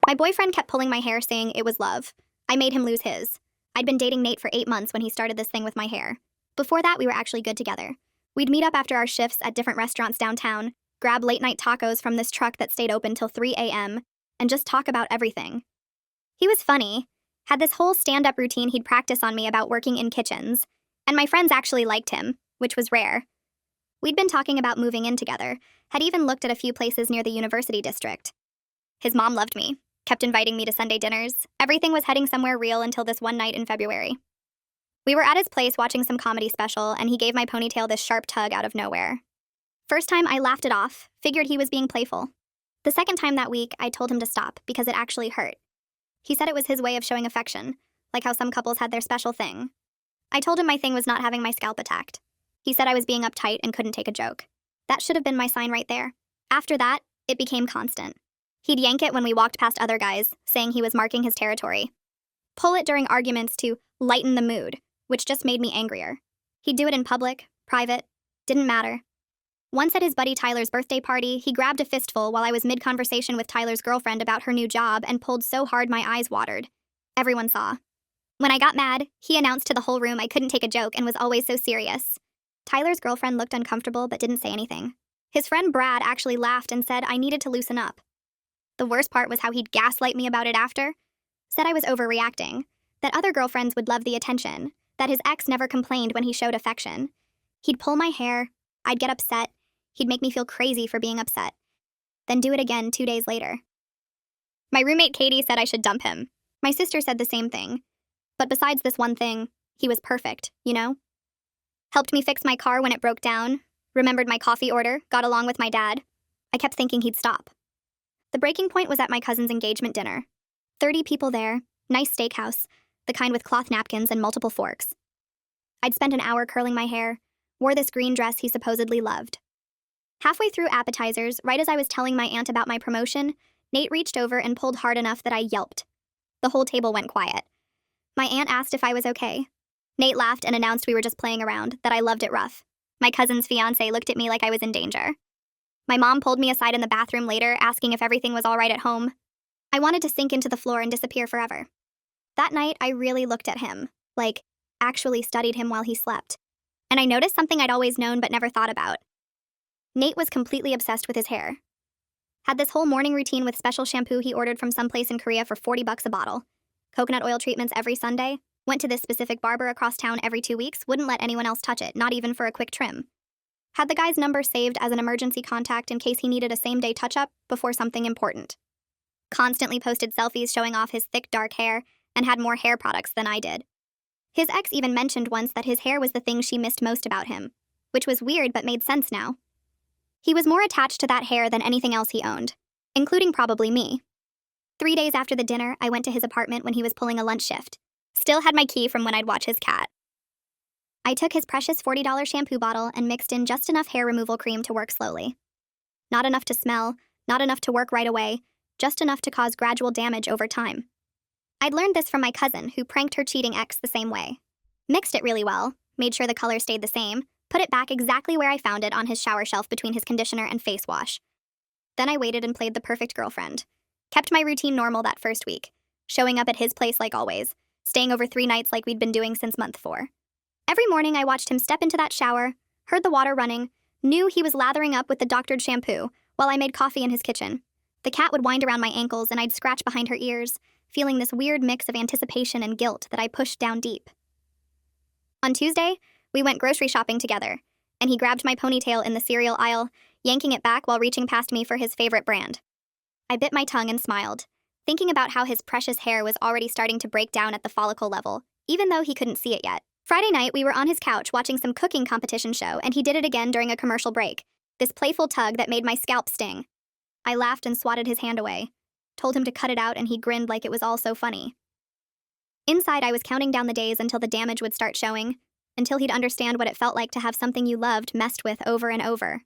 My boyfriend kept pulling my hair saying it was love. I made him lose his. I'd been dating Nate for 8 months when he started this thing with my hair. Before that, we were actually good together. We'd meet up after our shifts at different restaurants downtown, grab late-night tacos from this truck that stayed open till 3 a.m., and just talk about everything. He was funny, had this whole stand-up routine he'd practice on me about working in kitchens, and my friends actually liked him, which was rare. We'd been talking about moving in together, had even looked at a few places near the university district. His mom loved me, kept inviting me to Sunday dinners. Everything was heading somewhere real until this one night in February. We were at his place watching some comedy special, and he gave my ponytail this sharp tug out of nowhere. First time, I laughed it off, figured he was being playful. The second time that week, I told him to stop because it actually hurt. He said it was his way of showing affection, like how some couples had their special thing. I told him my thing was not having my scalp attacked. He said I was being uptight and couldn't take a joke. That should have been my sign right there. After that, it became constant. He'd yank it when we walked past other guys, saying he was marking his territory. Pull it during arguments to lighten the mood, which just made me angrier. He'd do it in public, private, didn't matter. Once at his buddy Tyler's birthday party, he grabbed a fistful while I was mid-conversation with Tyler's girlfriend about her new job and pulled so hard my eyes watered. Everyone saw. When I got mad, he announced to the whole room I couldn't take a joke and was always so serious. Tyler's girlfriend looked uncomfortable but didn't say anything. His friend Brad actually laughed and said I needed to loosen up. The worst part was how he'd gaslight me about it after. Said I was overreacting, that other girlfriends would love the attention, that his ex never complained when he showed affection. He'd pull my hair, I'd get upset, he'd make me feel crazy for being upset, then do it again 2 days later. My roommate Katie said I should dump him. My sister said the same thing. But besides this one thing, he was perfect, you know? Helped me fix my car when it broke down, remembered my coffee order, got along with my dad. I kept thinking he'd stop. The breaking point was at my cousin's engagement dinner. 30 people there, nice steakhouse, the kind with cloth napkins and multiple forks. I'd spent an hour curling my hair, wore this green dress he supposedly loved. Halfway through appetizers, right as I was telling my aunt about my promotion, Nate reached over and pulled hard enough that I yelped. The whole table went quiet. My aunt asked if I was okay. Nate laughed and announced we were just playing around, that I loved it rough. My cousin's fiancé looked at me like I was in danger. My mom pulled me aside in the bathroom later, asking if everything was all right at home. I wanted to sink into the floor and disappear forever. That night, I really looked at him, like, actually studied him while he slept. And I noticed something I'd always known but never thought about. Nate was completely obsessed with his hair. Had this whole morning routine with special shampoo he ordered from someplace in Korea for $40 a bottle. Coconut oil treatments every Sunday. Went to this specific barber across town every 2 weeks, wouldn't let anyone else touch it, not even for a quick trim. Had the guy's number saved as an emergency contact in case he needed a same-day touch-up before something important. Constantly posted selfies showing off his thick, dark hair, and had more hair products than I did. His ex even mentioned once that his hair was the thing she missed most about him, which was weird but made sense now. He was more attached to that hair than anything else he owned, including probably me. 3 days after the dinner, I went to his apartment when he was pulling a lunch shift. Still had my key from when I'd watch his cat. I took his precious $40 shampoo bottle and mixed in just enough hair removal cream to work slowly. Not enough to smell, not enough to work right away, just enough to cause gradual damage over time. I'd learned this from my cousin, who pranked her cheating ex the same way. Mixed it really well, made sure the color stayed the same, put it back exactly where I found it on his shower shelf between his conditioner and face wash. Then I waited and played the perfect girlfriend. Kept my routine normal that first week, showing up at his place like always, staying over 3 nights like we'd been doing since month 4. Every morning I watched him step into that shower, heard the water running, knew he was lathering up with the doctored shampoo while I made coffee in his kitchen. The cat would wind around my ankles and I'd scratch behind her ears, feeling this weird mix of anticipation and guilt that I pushed down deep. On Tuesday, we went grocery shopping together, and he grabbed my ponytail in the cereal aisle, yanking it back while reaching past me for his favorite brand. I bit my tongue and smiled, thinking about how his precious hair was already starting to break down at the follicle level, even though he couldn't see it yet. Friday night, we were on his couch watching some cooking competition show, and he did it again during a commercial break, this playful tug that made my scalp sting. I laughed and swatted his hand away, told him to cut it out, and he grinned like it was all so funny. Inside, I was counting down the days until the damage would start showing, until he'd understand what it felt like to have something you loved messed with over and over.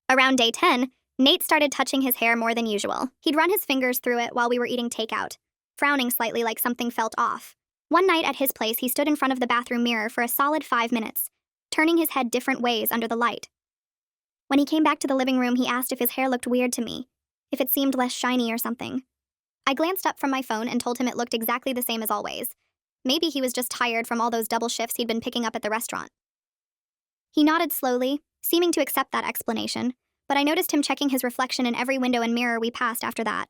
Around day 10, Nate started touching his hair more than usual. He'd run his fingers through it while we were eating takeout, frowning slightly like something felt off. One night at his place, he stood in front of the bathroom mirror for a solid 5 minutes, turning his head different ways under the light. When he came back to the living room, he asked if his hair looked weird to me, if it seemed less shiny or something. I glanced up from my phone and told him it looked exactly the same as always. Maybe he was just tired from all those double shifts he'd been picking up at the restaurant. He nodded slowly, seeming to accept that explanation, but I noticed him checking his reflection in every window and mirror we passed after that.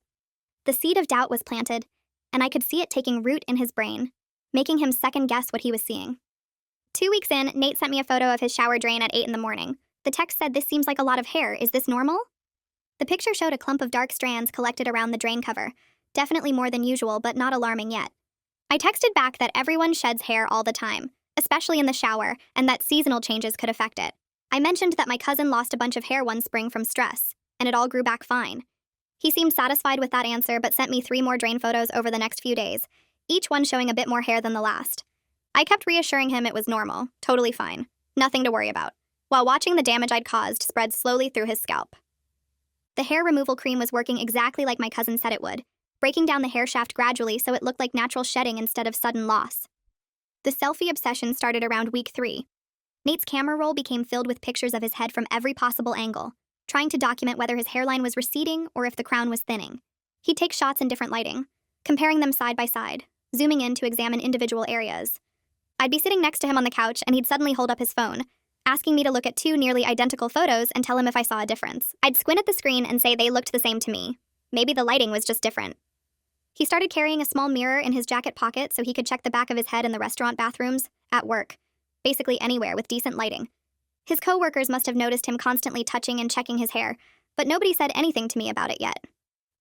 The seed of doubt was planted, and I could see it taking root in his brain, making him second-guess what he was seeing. 2 weeks in, Nate sent me a photo of his shower drain at 8 in the morning. The text said, "This seems like a lot of hair. Is this normal?" The picture showed a clump of dark strands collected around the drain cover. Definitely more than usual, but not alarming yet. I texted back that everyone sheds hair all the time, especially in the shower, and that seasonal changes could affect it. I mentioned that my cousin lost a bunch of hair one spring from stress, and it all grew back fine. He seemed satisfied with that answer, but sent me 3 more drain photos over the next few days, each one showing a bit more hair than the last. I kept reassuring him it was normal, totally fine, nothing to worry about, while watching the damage I'd caused spread slowly through his scalp. The hair removal cream was working exactly like my cousin said it would, breaking down the hair shaft gradually so it looked like natural shedding instead of sudden loss. The selfie obsession started around week 3. Nate's camera roll became filled with pictures of his head from every possible angle, trying to document whether his hairline was receding or if the crown was thinning. He'd take shots in different lighting, comparing them side by side, zooming in to examine individual areas. I'd be sitting next to him on the couch and he'd suddenly hold up his phone, asking me to look at 2 nearly identical photos and tell him if I saw a difference. I'd squint at the screen and say they looked the same to me. Maybe the lighting was just different. He started carrying a small mirror in his jacket pocket so he could check the back of his head in the restaurant bathrooms, at work, basically anywhere with decent lighting. His co-workers must have noticed him constantly touching and checking his hair, but nobody said anything to me about it yet.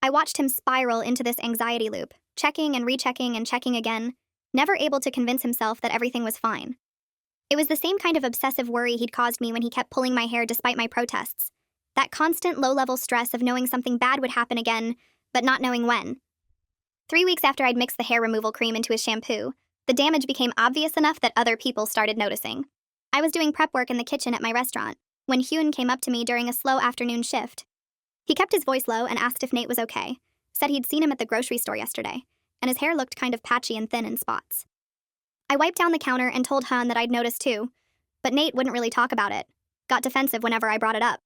I watched him spiral into this anxiety loop, checking and rechecking and checking again, never able to convince himself that everything was fine. It was the same kind of obsessive worry he'd caused me when he kept pulling my hair despite my protests. That constant low-level stress of knowing something bad would happen again, but not knowing when. 3 weeks after I'd mixed the hair removal cream into his shampoo, the damage became obvious enough that other people started noticing. I was doing prep work in the kitchen at my restaurant when Hyun came up to me during a slow afternoon shift. He kept his voice low and asked if Nate was okay, said he'd seen him at the grocery store yesterday, and his hair looked kind of patchy and thin in spots. I wiped down the counter and told Han that I'd noticed too, but Nate wouldn't really talk about it, got defensive whenever I brought it up.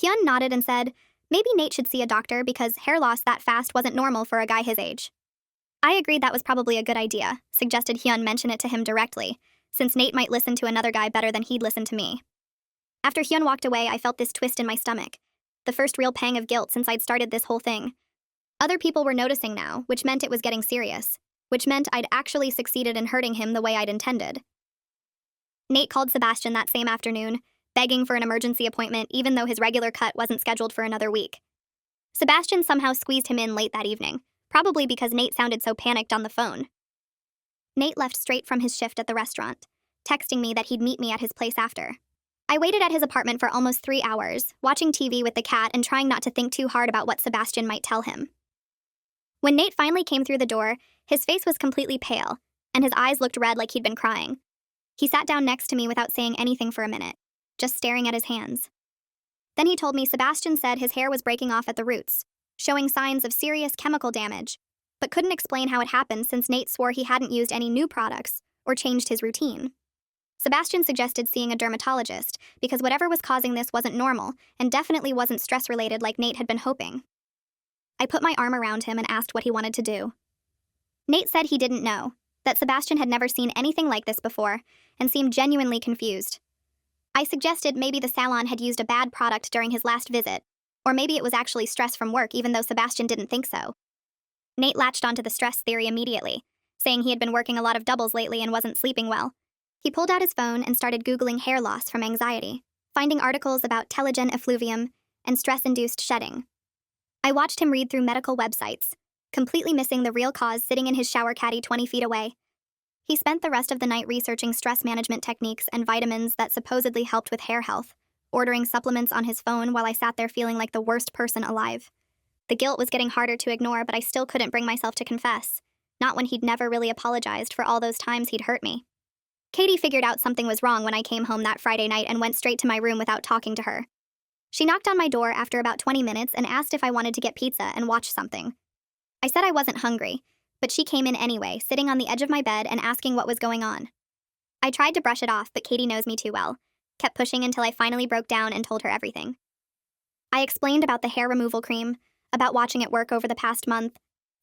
Hyun nodded and said, maybe Nate should see a doctor because hair loss that fast wasn't normal for a guy his age. I agreed that was probably a good idea, suggested Hyun mention it to him directly, since Nate might listen to another guy better than he'd listen to me. After Hyun walked away, I felt this twist in my stomach, the first real pang of guilt since I'd started this whole thing. Other people were noticing now, which meant it was getting serious, which meant I'd actually succeeded in hurting him the way I'd intended. Nate called Sebastian that same afternoon, begging for an emergency appointment even though his regular cut wasn't scheduled for another week. Sebastian somehow squeezed him in late that evening, probably because Nate sounded so panicked on the phone. Nate left straight from his shift at the restaurant, texting me that he'd meet me at his place after. I waited at his apartment for almost 3 hours, watching TV with the cat and trying not to think too hard about what Sebastian might tell him. When Nate finally came through the door, his face was completely pale, and his eyes looked red like he'd been crying. He sat down next to me without saying anything for a minute, just staring at his hands. Then he told me Sebastian said his hair was breaking off at the roots, showing signs of serious chemical damage, but couldn't explain how it happened since Nate swore he hadn't used any new products or changed his routine. Sebastian suggested seeing a dermatologist because whatever was causing this wasn't normal and definitely wasn't stress-related like Nate had been hoping. I put my arm around him and asked what he wanted to do. Nate said he didn't know, that Sebastian had never seen anything like this before and seemed genuinely confused. I suggested maybe the salon had used a bad product during his last visit, or maybe it was actually stress from work even though Sebastian didn't think so. Nate latched onto the stress theory immediately, saying he had been working a lot of doubles lately and wasn't sleeping well. He pulled out his phone and started Googling hair loss from anxiety, finding articles about telogen effluvium and stress-induced shedding. I watched him read through medical websites, completely missing the real cause sitting in his shower caddy 20 feet away. He spent the rest of the night researching stress management techniques and vitamins that supposedly helped with hair health, ordering supplements on his phone while I sat there feeling like the worst person alive. The guilt was getting harder to ignore, but I still couldn't bring myself to confess, not when he'd never really apologized for all those times he'd hurt me. Katie figured out something was wrong when I came home that Friday night and went straight to my room without talking to her. She knocked on my door after about 20 minutes and asked if I wanted to get pizza and watch something. I said I wasn't hungry, but she came in anyway, sitting on the edge of my bed and asking what was going on. I tried to brush it off, but Katie knows me too well, kept pushing until I finally broke down and told her everything. I explained about the hair removal cream, about watching it work over the past month,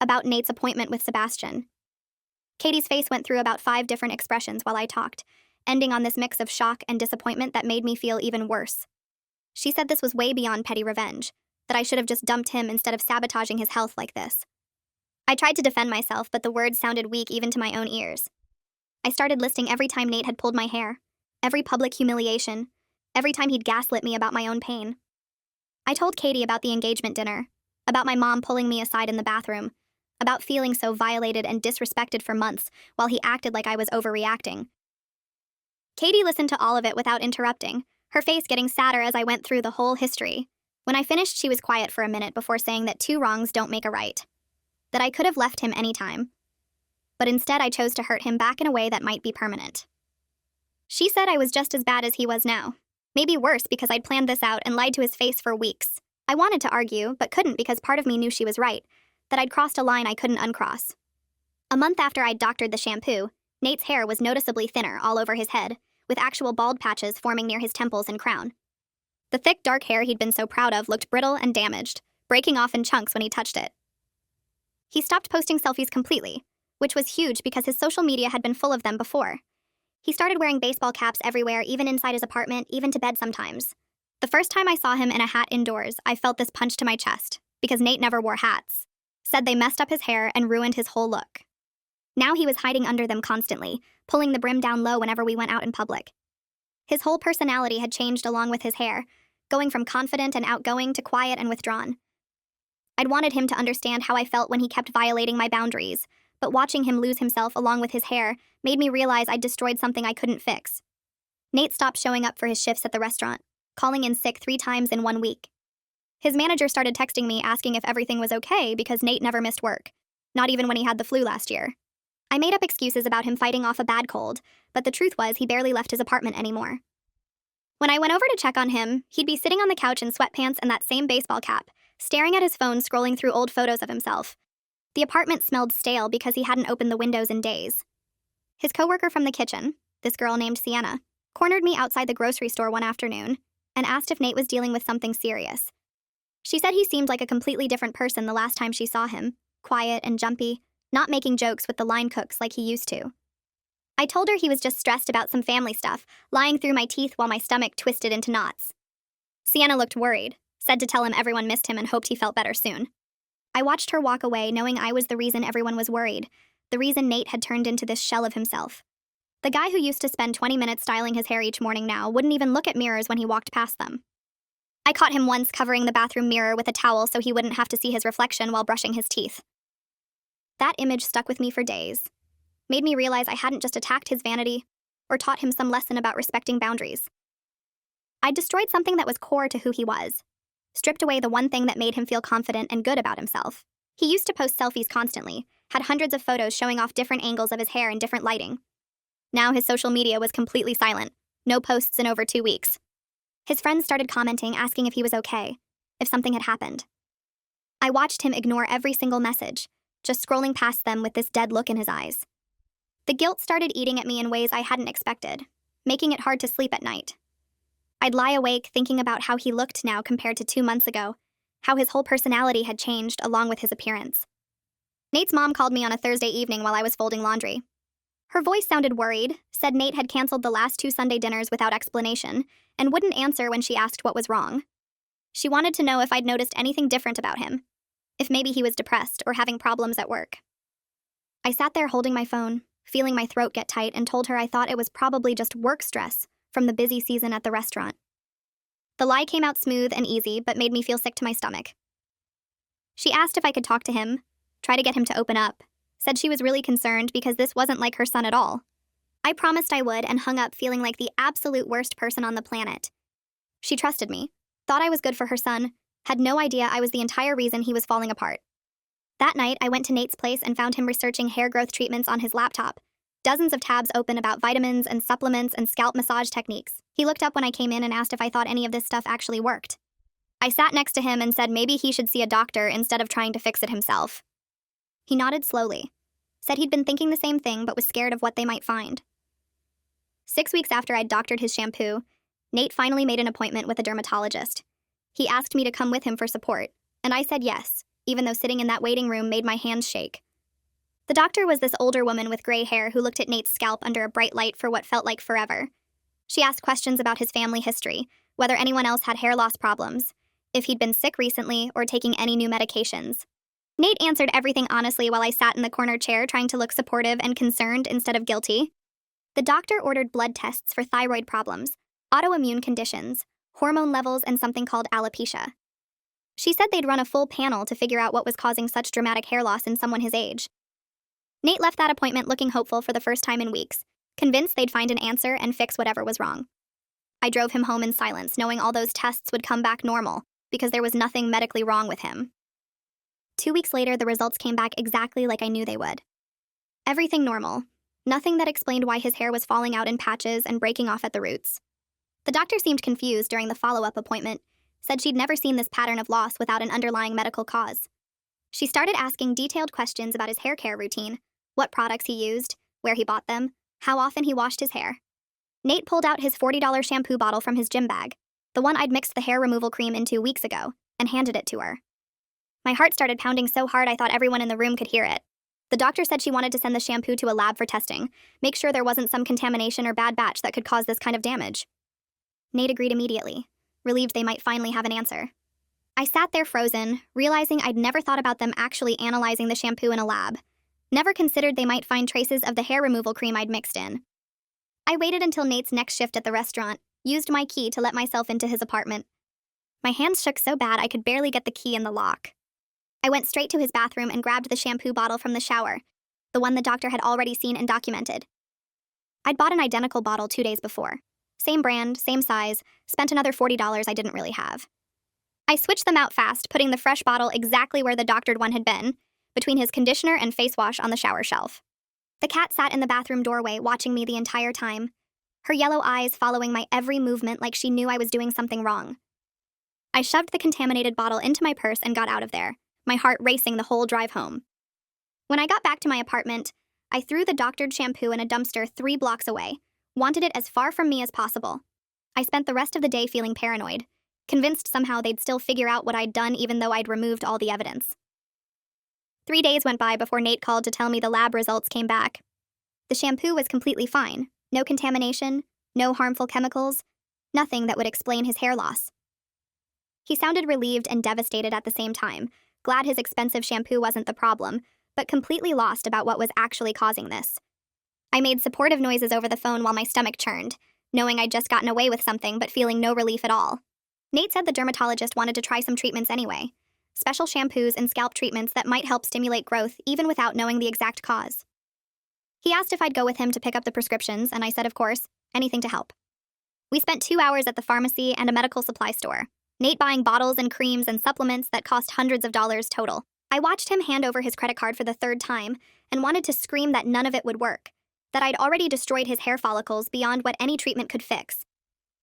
about Nate's appointment with Sebastian. Katie's face went through about 5 different expressions while I talked, ending on this mix of shock and disappointment that made me feel even worse. She said this was way beyond petty revenge, that I should have just dumped him instead of sabotaging his health like this. I tried to defend myself, but the words sounded weak even to my own ears. I started listing every time Nate had pulled my hair, every public humiliation, every time he'd gaslit me about my own pain. I told Katie about the engagement dinner, about my mom pulling me aside in the bathroom, about feeling so violated and disrespected for months while he acted like I was overreacting. Katie listened to all of it without interrupting, her face getting sadder as I went through the whole history. When I finished, she was quiet for a minute before saying that 2 wrongs don't make a right, that I could have left him anytime. But instead, I chose to hurt him back in a way that might be permanent. She said I was just as bad as he was now, maybe worse because I'd planned this out and lied to his face for weeks. I wanted to argue, but couldn't because part of me knew she was right, that I'd crossed a line I couldn't uncross. A month after I'd doctored the shampoo, Nate's hair was noticeably thinner all over his head, with actual bald patches forming near his temples and crown. The thick, dark hair he'd been so proud of looked brittle and damaged, breaking off in chunks when he touched it. He stopped posting selfies completely, which was huge because his social media had been full of them before. He started wearing baseball caps everywhere, even inside his apartment, even to bed sometimes. The first time I saw him in a hat indoors, I felt this punch to my chest, because Nate never wore hats. Said they messed up his hair and ruined his whole look. Now he was hiding under them constantly, pulling the brim down low whenever we went out in public. His whole personality had changed along with his hair, going from confident and outgoing to quiet and withdrawn. I'd wanted him to understand how I felt when he kept violating my boundaries, but watching him lose himself along with his hair made me realize I'd destroyed something I couldn't fix. Nate stopped showing up for his shifts at the restaurant, calling in sick 3 times in 1 week. His manager started texting me asking if everything was okay because Nate never missed work, not even when he had the flu last year. I made up excuses about him fighting off a bad cold, but the truth was he barely left his apartment anymore. When I went over to check on him, he'd be sitting on the couch in sweatpants and that same baseball cap, staring at his phone scrolling through old photos of himself. The apartment smelled stale because he hadn't opened the windows in days. His coworker from the kitchen, this girl named Sienna, cornered me outside the grocery store one afternoon and asked if Nate was dealing with something serious. She said he seemed like a completely different person the last time she saw him, quiet and jumpy, not making jokes with the line cooks like he used to. I told her he was just stressed about some family stuff, lying through my teeth while my stomach twisted into knots. Sienna looked worried, said to tell him everyone missed him and hoped he felt better soon. I watched her walk away knowing I was the reason everyone was worried, the reason Nate had turned into this shell of himself. The guy who used to spend 20 minutes styling his hair each morning now wouldn't even look at mirrors when he walked past them. I caught him once covering the bathroom mirror with a towel so he wouldn't have to see his reflection while brushing his teeth. That image stuck with me for days, made me realize I hadn't just attacked his vanity or taught him some lesson about respecting boundaries. I'd destroyed something that was core to who he was, stripped away the one thing that made him feel confident and good about himself. He used to post selfies constantly, had hundreds of photos showing off different angles of his hair in different lighting. Now his social media was completely silent, no posts in over 2 weeks. His friends started commenting, asking if he was okay, if something had happened. I watched him ignore every single message, just scrolling past them with this dead look in his eyes. The guilt started eating at me in ways I hadn't expected, making it hard to sleep at night. I'd lie awake thinking about how he looked now compared to 2 months ago, how his whole personality had changed along with his appearance. Nate's mom called me on a Thursday evening while I was folding laundry. Her voice sounded worried, said Nate had canceled the last 2 Sunday dinners without explanation, and wouldn't answer when she asked what was wrong. She wanted to know if I'd noticed anything different about him, if maybe he was depressed or having problems at work. I sat there holding my phone, feeling my throat get tight, and told her I thought it was probably just work stress from the busy season at the restaurant. The lie came out smooth and easy, but made me feel sick to my stomach. She asked if I could talk to him, try to get him to open up, said she was really concerned because this wasn't like her son at all. I promised I would and hung up feeling like the absolute worst person on the planet. She trusted me, thought I was good for her son, had no idea I was the entire reason he was falling apart. That night, I went to Nate's place and found him researching hair growth treatments on his laptop, dozens of tabs open about vitamins and supplements and scalp massage techniques. He looked up when I came in and asked if I thought any of this stuff actually worked. I sat next to him and said maybe he should see a doctor instead of trying to fix it himself. He nodded slowly, said he'd been thinking the same thing but was scared of what they might find. 6 weeks after I'd doctored his shampoo, Nate finally made an appointment with a dermatologist. He asked me to come with him for support, and I said yes, even though sitting in that waiting room made my hands shake. The doctor was this older woman with gray hair who looked at Nate's scalp under a bright light for what felt like forever. She asked questions about his family history, whether anyone else had hair loss problems, if he'd been sick recently, or taking any new medications. Nate answered everything honestly while I sat in the corner chair trying to look supportive and concerned instead of guilty. The doctor ordered blood tests for thyroid problems, autoimmune conditions, hormone levels, and something called alopecia. She said they'd run a full panel to figure out what was causing such dramatic hair loss in someone his age. Nate left that appointment looking hopeful for the first time in weeks, convinced they'd find an answer and fix whatever was wrong. I drove him home in silence, knowing all those tests would come back normal, because there was nothing medically wrong with him. 2 weeks later, the results came back exactly like I knew they would. Everything normal. Nothing that explained why his hair was falling out in patches and breaking off at the roots. The doctor seemed confused during the follow-up appointment, said she'd never seen this pattern of loss without an underlying medical cause. She started asking detailed questions about his hair care routine, what products he used, where he bought them, how often he washed his hair. Nate pulled out his $40 shampoo bottle from his gym bag, the one I'd mixed the hair removal cream into weeks ago, and handed it to her. My heart started pounding so hard I thought everyone in the room could hear it. The doctor said she wanted to send the shampoo to a lab for testing, make sure there wasn't some contamination or bad batch that could cause this kind of damage. Nate agreed immediately, relieved they might finally have an answer. I sat there frozen, realizing I'd never thought about them actually analyzing the shampoo in a lab. Never considered they might find traces of the hair removal cream I'd mixed in. I waited until Nate's next shift at the restaurant, used my key to let myself into his apartment. My hands shook so bad I could barely get the key in the lock. I went straight to his bathroom and grabbed the shampoo bottle from the shower, the one the doctor had already seen and documented. I'd bought an identical bottle 2 days before. Same brand, same size, spent another $40 I didn't really have. I switched them out fast, putting the fresh bottle exactly where the doctored one had been, between his conditioner and face wash on the shower shelf. The cat sat in the bathroom doorway watching me the entire time, her yellow eyes following my every movement like she knew I was doing something wrong. I shoved the contaminated bottle into my purse and got out of there, my heart racing the whole drive home. When I got back to my apartment, I threw the doctored shampoo in a dumpster 3 blocks away, wanted it as far from me as possible. I spent the rest of the day feeling paranoid, convinced somehow they'd still figure out what I'd done even though I'd removed all the evidence. 3 days went by before Nate called to tell me the lab results came back. The shampoo was completely fine, no contamination, no harmful chemicals, nothing that would explain his hair loss. He sounded relieved and devastated at the same time, glad his expensive shampoo wasn't the problem, but completely lost about what was actually causing this. I made supportive noises over the phone while my stomach churned, knowing I'd just gotten away with something but feeling no relief at all. Nate said the dermatologist wanted to try some treatments anyway, special shampoos and scalp treatments that might help stimulate growth even without knowing the exact cause. He asked if I'd go with him to pick up the prescriptions, and I said, of course, anything to help. We spent 2 hours at the pharmacy and a medical supply store, Nate buying bottles and creams and supplements that cost hundreds of dollars total. I watched him hand over his credit card for the 3rd time and wanted to scream that none of it would work, that I'd already destroyed his hair follicles beyond what any treatment could fix.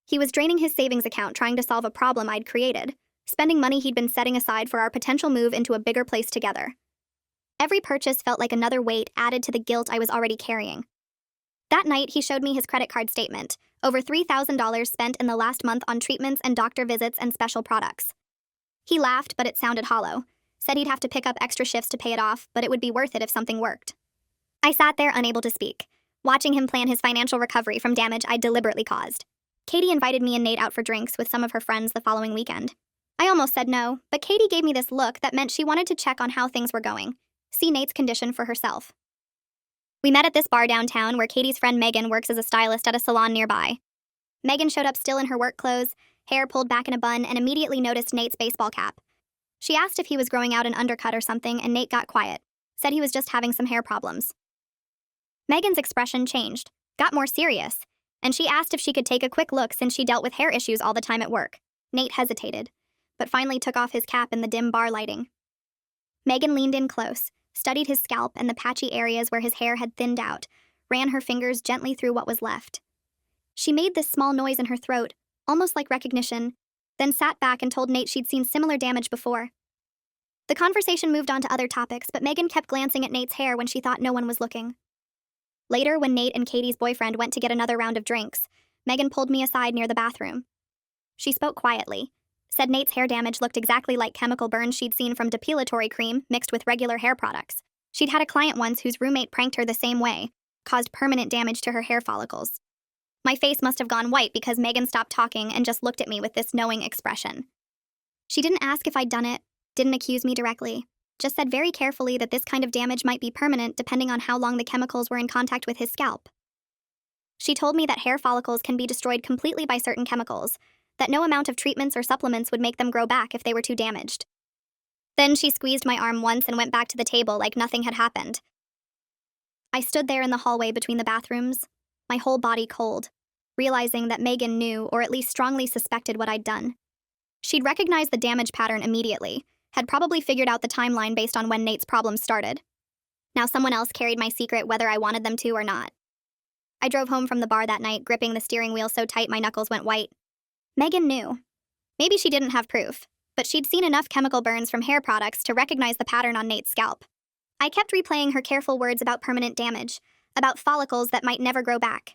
He was draining his savings account trying to solve a problem I'd created, spending money he'd been setting aside for our potential move into a bigger place together. Every purchase felt like another weight added to the guilt I was already carrying. That night, he showed me his credit card statement, over $3,000 spent in the last month on treatments and doctor visits and special products. He laughed, but it sounded hollow, said he'd have to pick up extra shifts to pay it off, but it would be worth it if something worked. I sat there unable to speak, watching him plan his financial recovery from damage I'd deliberately caused. Katie invited me and Nate out for drinks with some of her friends the following weekend. I almost said no, but Katie gave me this look that meant she wanted to check on how things were going, see Nate's condition for herself. We met at this bar downtown where Katie's friend Megan works as a stylist at a salon nearby. Megan showed up still in her work clothes, hair pulled back in a bun, and immediately noticed Nate's baseball cap. She asked if he was growing out an undercut or something, and Nate got quiet, said he was just having some hair problems. Megan's expression changed, got more serious, and she asked if she could take a quick look since she dealt with hair issues all the time at work. Nate hesitated, but finally took off his cap in the dim bar lighting. Megan leaned in close, studied his scalp and the patchy areas where his hair had thinned out, ran her fingers gently through what was left. She made this small noise in her throat, almost like recognition, then sat back and told Nate she'd seen similar damage before. The conversation moved on to other topics, but Megan kept glancing at Nate's hair when she thought no one was looking. Later, when Nate and Katie's boyfriend went to get another round of drinks, Megan pulled me aside near the bathroom. She spoke quietly, said Nate's hair damage looked exactly like chemical burns she'd seen from depilatory cream mixed with regular hair products. She'd had a client once whose roommate pranked her the same way, caused permanent damage to her hair follicles. My face must have gone white because Megan stopped talking and just looked at me with this knowing expression. She didn't ask if I'd done it, didn't accuse me directly, just said very carefully that this kind of damage might be permanent depending on how long the chemicals were in contact with his scalp. She told me that hair follicles can be destroyed completely by certain chemicals, that no amount of treatments or supplements would make them grow back if they were too damaged. Then she squeezed my arm once and went back to the table like nothing had happened. I stood there in the hallway between the bathrooms, my whole body cold, realizing that Megan knew or at least strongly suspected what I'd done. She'd recognized the damage pattern immediately, had probably figured out the timeline based on when Nate's problems started. Now someone else carried my secret whether I wanted them to or not. I drove home from the bar that night, gripping the steering wheel so tight my knuckles went white. Megan knew. Maybe she didn't have proof, but she'd seen enough chemical burns from hair products to recognize the pattern on Nate's scalp. I kept replaying her careful words about permanent damage, about follicles that might never grow back.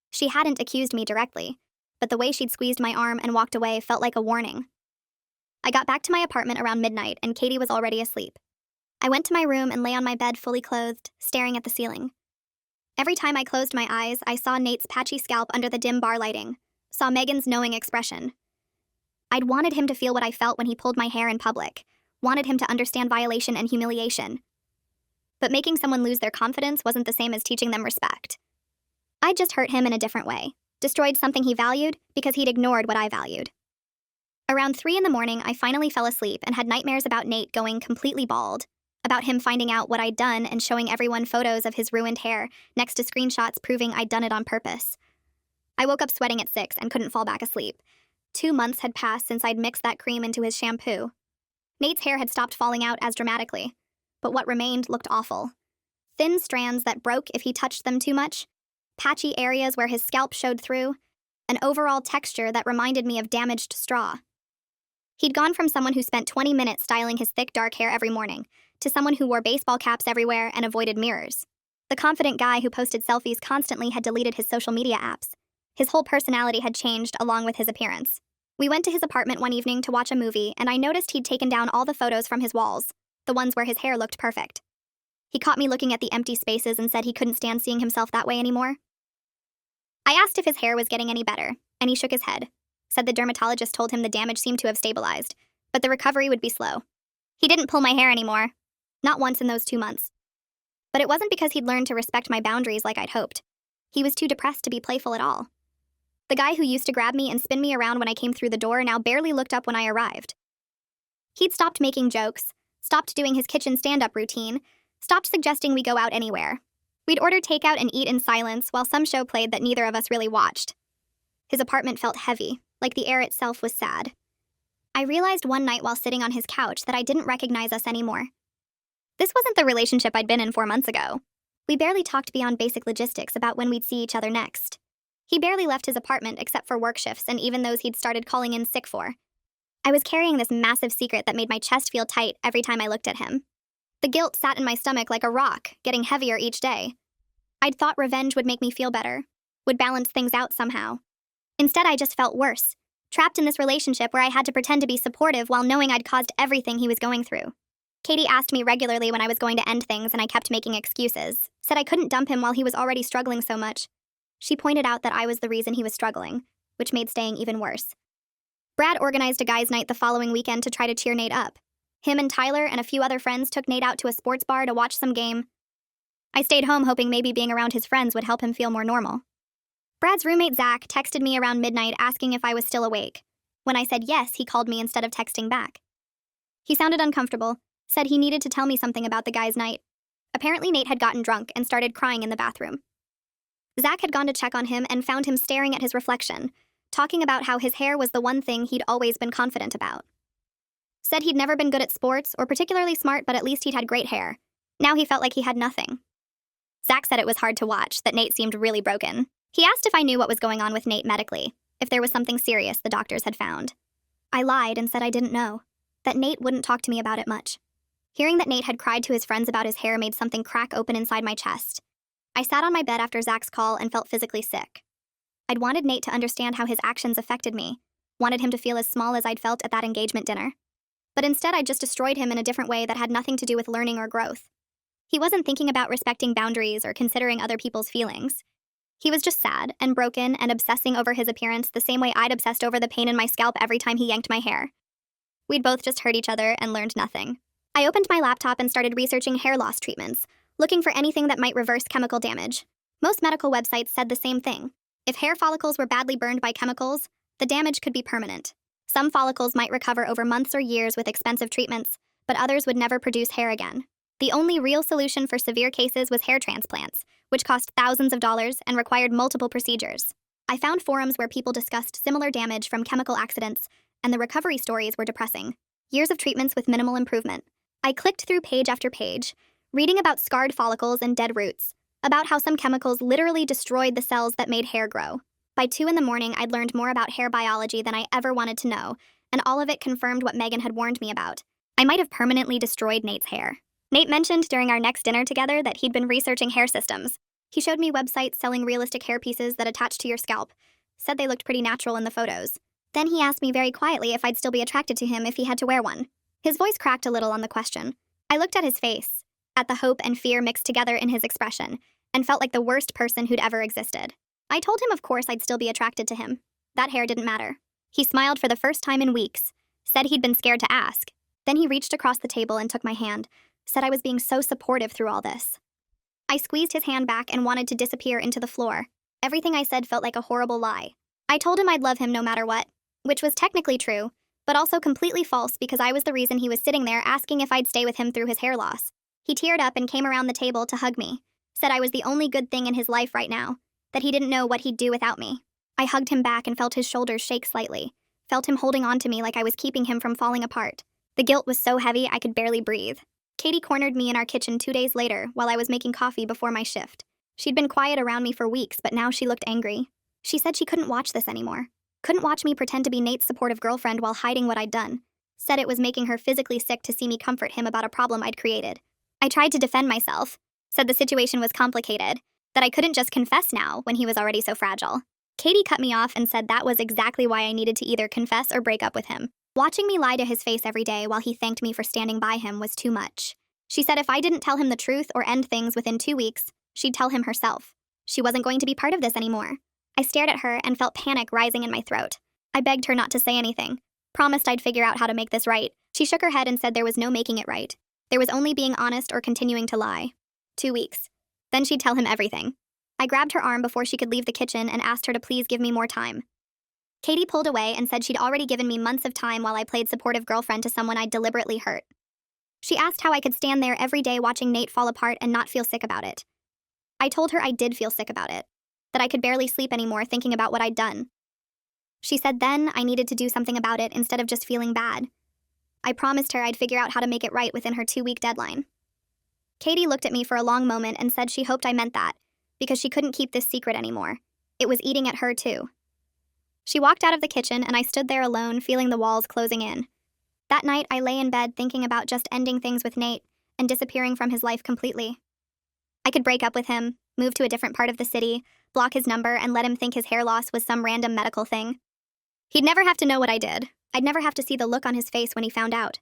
She hadn't accused me directly, but the way she'd squeezed my arm and walked away felt like a warning. I got back to my apartment around midnight, and Katie was already asleep. I went to my room and lay on my bed fully clothed, staring at the ceiling. Every time I closed my eyes, I saw Nate's patchy scalp under the dim bar lighting, saw Megan's knowing expression. I'd wanted him to feel what I felt when he pulled my hair in public, wanted him to understand violation and humiliation. But making someone lose their confidence wasn't the same as teaching them respect. I'd just hurt him in a different way, destroyed something he valued because he'd ignored what I valued. Around 3 a.m, I finally fell asleep and had nightmares about Nate going completely bald, about him finding out what I'd done and showing everyone photos of his ruined hair next to screenshots proving I'd done it on purpose. I woke up sweating at 6 and couldn't fall back asleep. 2 months had passed since I'd mixed that cream into his shampoo. Nate's hair had stopped falling out as dramatically, but what remained looked awful. Thin strands that broke if he touched them too much, patchy areas where his scalp showed through, an overall texture that reminded me of damaged straw. He'd gone from someone who spent 20 minutes styling his thick dark hair every morning to someone who wore baseball caps everywhere and avoided mirrors. The confident guy who posted selfies constantly had deleted his social media apps. His whole personality had changed along with his appearance. We went to his apartment one evening to watch a movie, and I noticed he'd taken down all the photos from his walls, the ones where his hair looked perfect. He caught me looking at the empty spaces and said he couldn't stand seeing himself that way anymore. I asked if his hair was getting any better, and he shook his head, said the dermatologist told him the damage seemed to have stabilized, but the recovery would be slow. He didn't pull my hair anymore. Not once in those 2 months. But it wasn't because he'd learned to respect my boundaries like I'd hoped. He was too depressed to be playful at all. The guy who used to grab me and spin me around when I came through the door now barely looked up when I arrived. He'd stopped making jokes, stopped doing his kitchen stand-up routine, stopped suggesting we go out anywhere. We'd order takeout and eat in silence while some show played that neither of us really watched. His apartment felt heavy, like the air itself was sad. I realized one night while sitting on his couch that I didn't recognize us anymore. This wasn't the relationship I'd been in 4 months ago. We barely talked beyond basic logistics about when we'd see each other next. He barely left his apartment except for work shifts and even those he'd started calling in sick for. I was carrying this massive secret that made my chest feel tight every time I looked at him. The guilt sat in my stomach like a rock, getting heavier each day. I'd thought revenge would make me feel better, would balance things out somehow. Instead, I just felt worse, trapped in this relationship where I had to pretend to be supportive while knowing I'd caused everything he was going through. Katie asked me regularly when I was going to end things, and I kept making excuses, said I couldn't dump him while he was already struggling so much. She pointed out that I was the reason he was struggling, which made staying even worse. Brad organized a guys' night the following weekend to try to cheer Nate up. Him and Tyler and a few other friends took Nate out to a sports bar to watch some game. I stayed home hoping maybe being around his friends would help him feel more normal. Brad's roommate Zach texted me around midnight asking if I was still awake. When I said yes, he called me instead of texting back. He sounded uncomfortable, said he needed to tell me something about the guys' night. Apparently Nate had gotten drunk and started crying in the bathroom. Zach had gone to check on him and found him staring at his reflection, talking about how his hair was the one thing he'd always been confident about. Said he'd never been good at sports or particularly smart, but at least he'd had great hair. Now he felt like he had nothing. Zach said it was hard to watch, that Nate seemed really broken. He asked if I knew what was going on with Nate medically, if there was something serious the doctors had found. I lied and said I didn't know, that Nate wouldn't talk to me about it much. Hearing that Nate had cried to his friends about his hair made something crack open inside my chest. I sat on my bed after Zach's call and felt physically sick. I'd wanted Nate to understand how his actions affected me, wanted him to feel as small as I'd felt at that engagement dinner. But instead, I just destroyed him in a different way that had nothing to do with learning or growth. He wasn't thinking about respecting boundaries or considering other people's feelings. He was just sad and broken and obsessing over his appearance the same way I'd obsessed over the pain in my scalp every time he yanked my hair. We'd both just hurt each other and learned nothing. I opened my laptop and started researching hair loss treatments, looking for anything that might reverse chemical damage. Most medical websites said the same thing. If hair follicles were badly burned by chemicals, the damage could be permanent. Some follicles might recover over months or years with expensive treatments, but others would never produce hair again. The only real solution for severe cases was hair transplants, which cost thousands of dollars and required multiple procedures. I found forums where people discussed similar damage from chemical accidents, and the recovery stories were depressing. Years of treatments with minimal improvement. I clicked through page after page, reading about scarred follicles and dead roots, about how some chemicals literally destroyed the cells that made hair grow. By 2 in the morning, I'd learned more about hair biology than I ever wanted to know, and all of it confirmed what Megan had warned me about. I might have permanently destroyed Nate's hair. Nate mentioned during our next dinner together that he'd been researching hair systems. He showed me websites selling realistic hair pieces that attach to your scalp, said they looked pretty natural in the photos. Then he asked me very quietly if I'd still be attracted to him if he had to wear one. His voice cracked a little on the question. I looked at his face, at the hope and fear mixed together in his expression, and felt like the worst person who'd ever existed. I told him of course I'd still be attracted to him. That hair didn't matter. He smiled for the first time in weeks, said he'd been scared to ask. Then he reached across the table and took my hand, said I was being so supportive through all this. I squeezed his hand back and wanted to disappear into the floor. Everything I said felt like a horrible lie. I told him I'd love him no matter what, which was technically true, but also completely false because I was the reason he was sitting there asking if I'd stay with him through his hair loss. He teared up and came around the table to hug me, said I was the only good thing in his life right now, that he didn't know what he'd do without me. I hugged him back and felt his shoulders shake slightly, felt him holding on to me like I was keeping him from falling apart. The guilt was so heavy I could barely breathe. Katie cornered me in our kitchen 2 days later while I was making coffee before my shift. She'd been quiet around me for weeks, but now she looked angry. She said she couldn't watch this anymore. Couldn't watch me pretend to be Nate's supportive girlfriend while hiding what I'd done. Said it was making her physically sick to see me comfort him about a problem I'd created. I tried to defend myself. Said the situation was complicated, that I couldn't just confess now when he was already so fragile. Katie cut me off and said that was exactly why I needed to either confess or break up with him. Watching me lie to his face every day while he thanked me for standing by him was too much. She said if I didn't tell him the truth or end things within 2 weeks, she'd tell him herself. She wasn't going to be part of this anymore. I stared at her and felt panic rising in my throat. I begged her not to say anything, promised I'd figure out how to make this right. She shook her head and said there was no making it right. There was only being honest or continuing to lie. 2 weeks. Then she'd tell him everything. I grabbed her arm before she could leave the kitchen and asked her to please give me more time. Katie pulled away and said she'd already given me months of time while I played supportive girlfriend to someone I'd deliberately hurt. She asked how I could stand there every day watching Nate fall apart and not feel sick about it. I told her I did feel sick about it, that I could barely sleep anymore thinking about what I'd done. She said then I needed to do something about it instead of just feeling bad. I promised her I'd figure out how to make it right within her 2-week deadline. Katie looked at me for a long moment and said she hoped I meant that, because she couldn't keep this secret anymore. It was eating at her too. She walked out of the kitchen and I stood there alone, feeling the walls closing in. That night, I lay in bed thinking about just ending things with Nate and disappearing from his life completely. I could break up with him, move to a different part of the city, block his number, and let him think his hair loss was some random medical thing. He'd never have to know what I did. I'd never have to see the look on his face when he found out.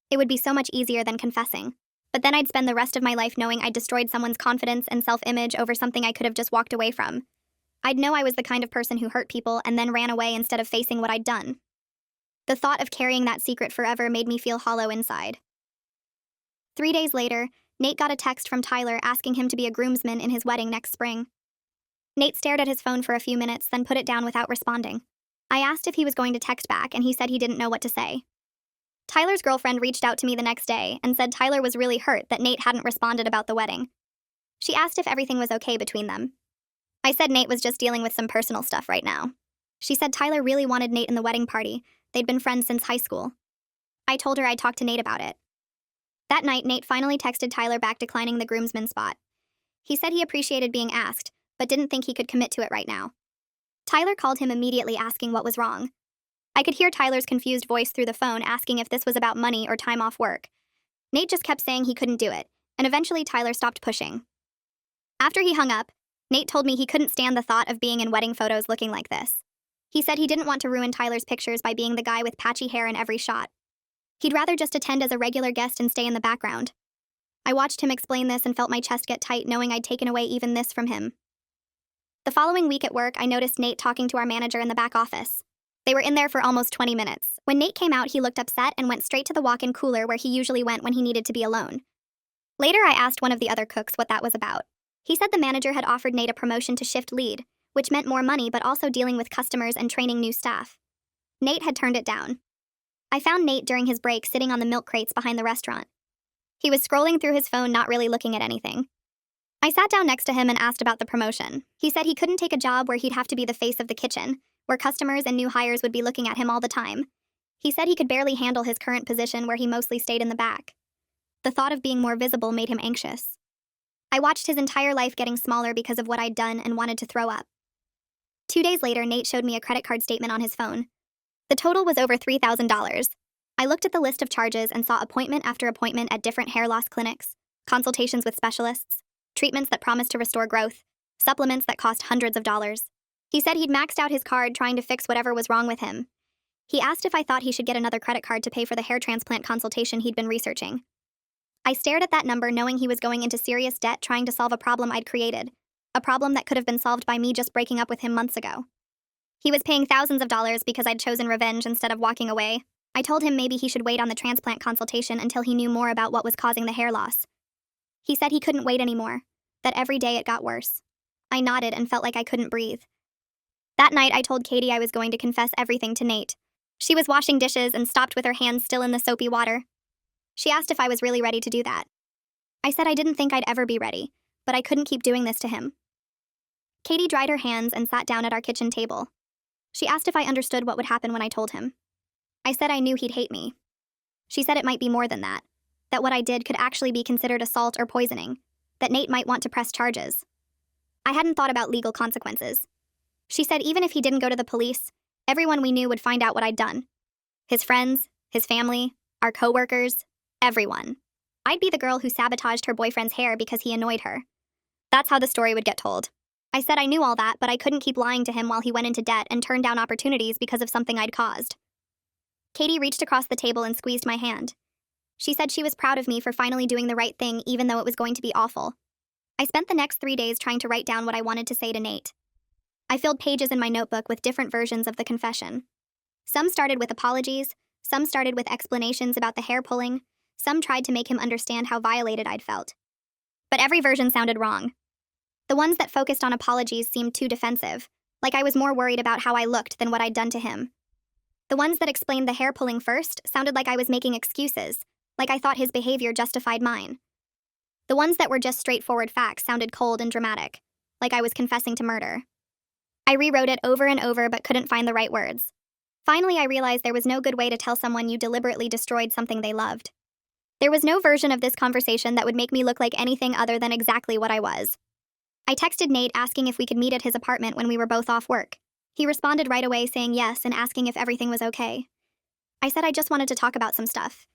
It would be so much easier than confessing. But then I'd spend the rest of my life knowing I'd destroyed someone's confidence and self-image over something I could have just walked away from. I'd know I was the kind of person who hurt people and then ran away instead of facing what I'd done. The thought of carrying that secret forever made me feel hollow inside. 3 days later, Nate got a text from Tyler asking him to be a groomsman in his wedding next spring. Nate stared at his phone for a few minutes, then put it down without responding. I asked if he was going to text back, and he said he didn't know what to say. Tyler's girlfriend reached out to me the next day and said Tyler was really hurt that Nate hadn't responded about the wedding. She asked if everything was okay between them. I said Nate was just dealing with some personal stuff right now. She said Tyler really wanted Nate in the wedding party. They'd been friends since high school. I told her I'd talk to Nate about it. That night, Nate finally texted Tyler back declining the groomsman spot. He said he appreciated being asked, but didn't think he could commit to it right now. Tyler called him immediately asking what was wrong. I could hear Tyler's confused voice through the phone asking if this was about money or time off work. Nate just kept saying he couldn't do it, and eventually Tyler stopped pushing. After he hung up, Nate told me he couldn't stand the thought of being in wedding photos looking like this. He said he didn't want to ruin Tyler's pictures by being the guy with patchy hair in every shot. He'd rather just attend as a regular guest and stay in the background. I watched him explain this and felt my chest get tight knowing I'd taken away even this from him. The following week at work, I noticed Nate talking to our manager in the back office. They were in there for almost 20 minutes. When Nate came out, he looked upset and went straight to the walk-in cooler where he usually went when he needed to be alone. Later, I asked one of the other cooks what that was about. He said the manager had offered Nate a promotion to shift lead, which meant more money but also dealing with customers and training new staff. Nate had turned it down. I found Nate during his break sitting on the milk crates behind the restaurant. He was scrolling through his phone, not really looking at anything. I sat down next to him and asked about the promotion. He said he couldn't take a job where he'd have to be the face of the kitchen, where customers and new hires would be looking at him all the time. He said he could barely handle his current position where he mostly stayed in the back. The thought of being more visible made him anxious. I watched his entire life getting smaller because of what I'd done and wanted to throw up. 2 days later, Nate showed me a credit card statement on his phone. The total was over $3,000. I looked at the list of charges and saw appointment after appointment at different hair loss clinics, consultations with specialists, treatments that promised to restore growth, supplements that cost hundreds of dollars. He said he'd maxed out his card trying to fix whatever was wrong with him. He asked if I thought he should get another credit card to pay for the hair transplant consultation he'd been researching. I stared at that number knowing he was going into serious debt trying to solve a problem I'd created, a problem that could have been solved by me just breaking up with him months ago. He was paying thousands of dollars because I'd chosen revenge instead of walking away. I told him maybe he should wait on the transplant consultation until he knew more about what was causing the hair loss. He said he couldn't wait anymore, that every day it got worse. I nodded and felt like I couldn't breathe. That night, I told Katie I was going to confess everything to Nate. She was washing dishes and stopped with her hands still in the soapy water. She asked if I was really ready to do that. I said I didn't think I'd ever be ready, but I couldn't keep doing this to him. Katie dried her hands and sat down at our kitchen table. She asked if I understood what would happen when I told him. I said I knew he'd hate me. She said it might be more than that what I did could actually be considered assault or poisoning, that Nate might want to press charges. I hadn't thought about legal consequences. She said even if he didn't go to the police, everyone we knew would find out what I'd done. His friends, his family, our coworkers, everyone. I'd be the girl who sabotaged her boyfriend's hair because he annoyed her. That's how the story would get told. I said I knew all that, but I couldn't keep lying to him while he went into debt and turned down opportunities because of something I'd caused. Katie reached across the table and squeezed my hand. She said she was proud of me for finally doing the right thing even though it was going to be awful. I spent the next 3 days trying to write down what I wanted to say to Nate. I filled pages in my notebook with different versions of the confession. Some started with apologies, some started with explanations about the hair pulling, some tried to make him understand how violated I'd felt. But every version sounded wrong. The ones that focused on apologies seemed too defensive, like I was more worried about how I looked than what I'd done to him. The ones that explained the hair pulling first sounded like I was making excuses, like I thought his behavior justified mine. The ones that were just straightforward facts sounded cold and dramatic, like I was confessing to murder. I rewrote it over and over but couldn't find the right words. Finally, I realized there was no good way to tell someone you deliberately destroyed something they loved. There was no version of this conversation that would make me look like anything other than exactly what I was. I texted Nate asking if we could meet at his apartment when we were both off work. He responded right away saying yes and asking if everything was okay. I said I just wanted to talk about some stuff.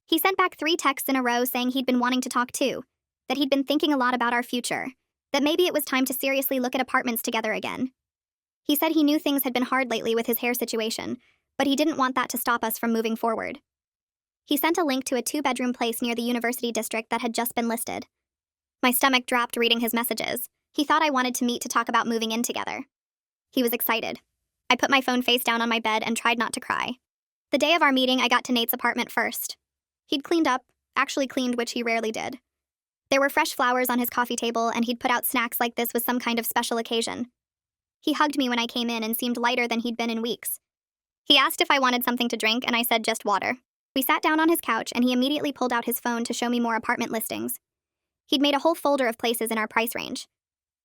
He sent back 3 texts in a row saying he'd been wanting to talk too, that he'd been thinking a lot about our future, that maybe it was time to seriously look at apartments together again. He said he knew things had been hard lately with his hair situation, but he didn't want that to stop us from moving forward. He sent a link to a 2-bedroom place near the University District that had just been listed. My stomach dropped reading his messages. He thought I wanted to meet to talk about moving in together. He was excited. I put my phone face down on my bed and tried not to cry. The day of our meeting, I got to Nate's apartment first. He'd cleaned up, actually cleaned, which he rarely did. There were fresh flowers on his coffee table, and he'd put out snacks like this was some kind of special occasion. He hugged me when I came in and seemed lighter than he'd been in weeks. He asked if I wanted something to drink, and I said just water. We sat down on his couch, and he immediately pulled out his phone to show me more apartment listings. He'd made a whole folder of places in our price range.